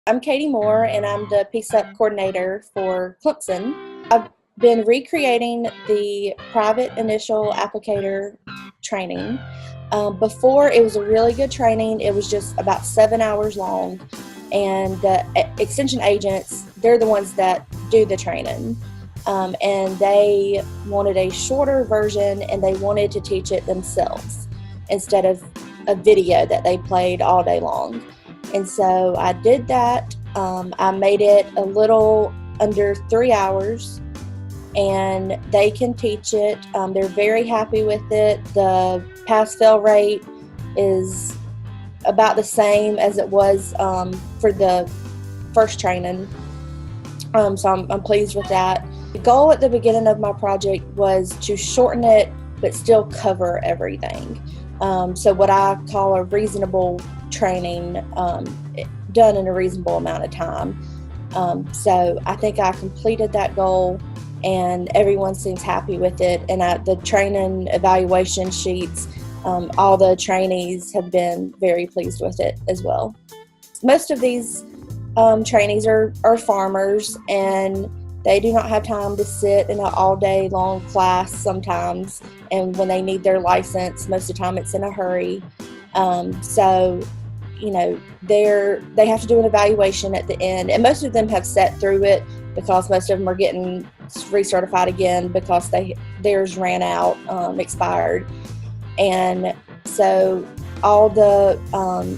I'm Katie Moore, and I'm the PSEP Coordinator for Clemson. I've been recreating the private initial applicator training. Before, it was a really good training. It was just about 7 hours long, and the extension agents, they're the ones that do the training. And they wanted a shorter version, and they wanted to teach it themselves instead of a video that they played all day long. And so I did that. I made it a little under 3 hours, and they can teach it. They're very happy with it. The pass-fail rate is about the same as it was for the first training. So I'm pleased with that. The goal at the beginning of my project was to shorten it, but still cover everything. So what I call a reasonable training, done in a reasonable amount of time. So I think I completed that goal, and everyone seems happy with it. And the training evaluation sheets, all the trainees have been very pleased with it as well. Most of these trainees are farmers, and they do not have time to sit in an all-day long class sometimes, and when they need their license, most of the time it's in a hurry. So, you know, they have to do an evaluation at the end, and most of them have sat through it because most of them are getting recertified again because theirs ran out, expired. And so all the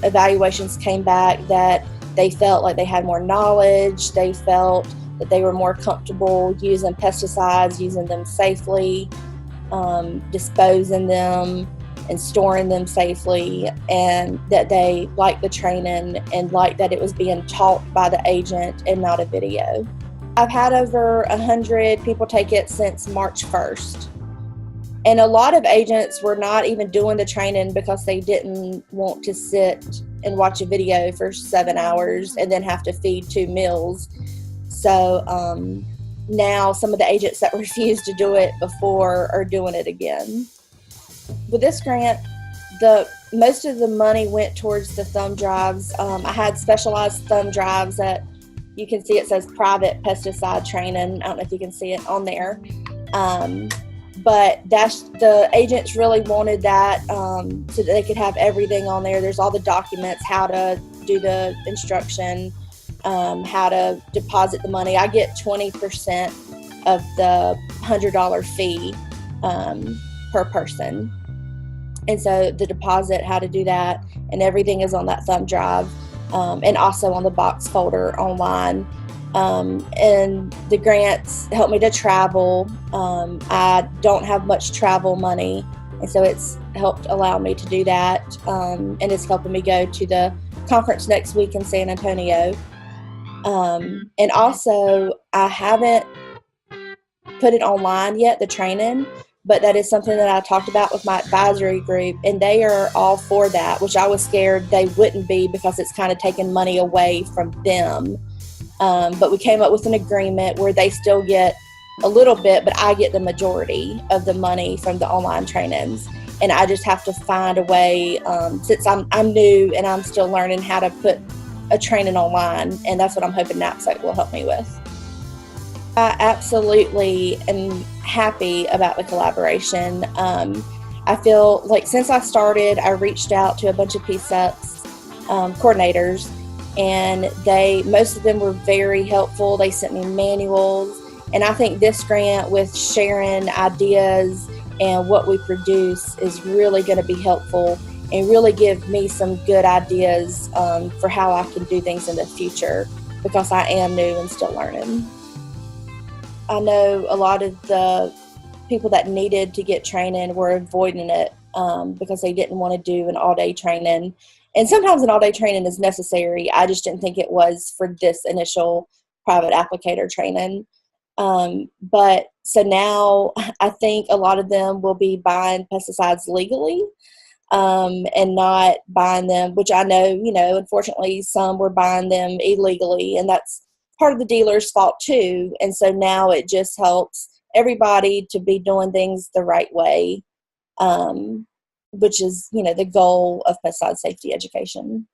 evaluations came back that they felt like they had more knowledge, they felt that they were more comfortable using pesticides, using them safely, disposing them and storing them safely, and that they liked the training and liked that it was being taught by the agent and not a video. I've had over 100 people take it since March 1st. And a lot of agents were not even doing the training because they didn't want to sit and watch a video for 7 hours and then have to feed 2 meals. So now some of the agents that refused to do it before are doing it again. With this grant, most of the money went towards the thumb drives. I had specialized thumb drives that you can see it says private pesticide training. I don't know if you can see it on there. But the agents really wanted that so that they could have everything on there. There's all the documents, how to do the instruction, how to deposit the money. I get 20% of the $100 fee per person. And so the deposit, how to do that, and everything is on that thumb drive, and also on the box folder online. And the grants help me to travel. I don't have much travel money, and so it's helped allow me to do that. And it's helping me go to the conference next week in San Antonio. And also, I haven't put it online yet, the training, but that is something that I talked about with my advisory group, and they are all for that, which I was scared they wouldn't be because it's kind of taking money away from them. But we came up with an agreement where they still get a little bit, but I get the majority of the money from the online trainings. And I just have to find a way, since I'm new and I'm still learning how to put a training online, and that's what I'm hoping Knapsack will help me with. I absolutely am happy about the collaboration. I feel like since I started, I reached out to a bunch of PSEPs coordinators, and most of them were very helpful. They sent me manuals, and I think this grant with sharing ideas and what we produce is really going to be helpful and really give me some good ideas for how I can do things in the future, because I am new and still learning. I know a lot of the people that needed to get training were avoiding it because they didn't want to do an all-day training. And sometimes an all-day training is necessary. I just didn't think it was for this initial private applicator training. But so now I think a lot of them will be buying pesticides legally and not buying them, which I know, unfortunately some were buying them illegally, and that's part of the dealer's fault too. And so now it just helps everybody to be doing things the right way, which is, the goal of pesticide safety education.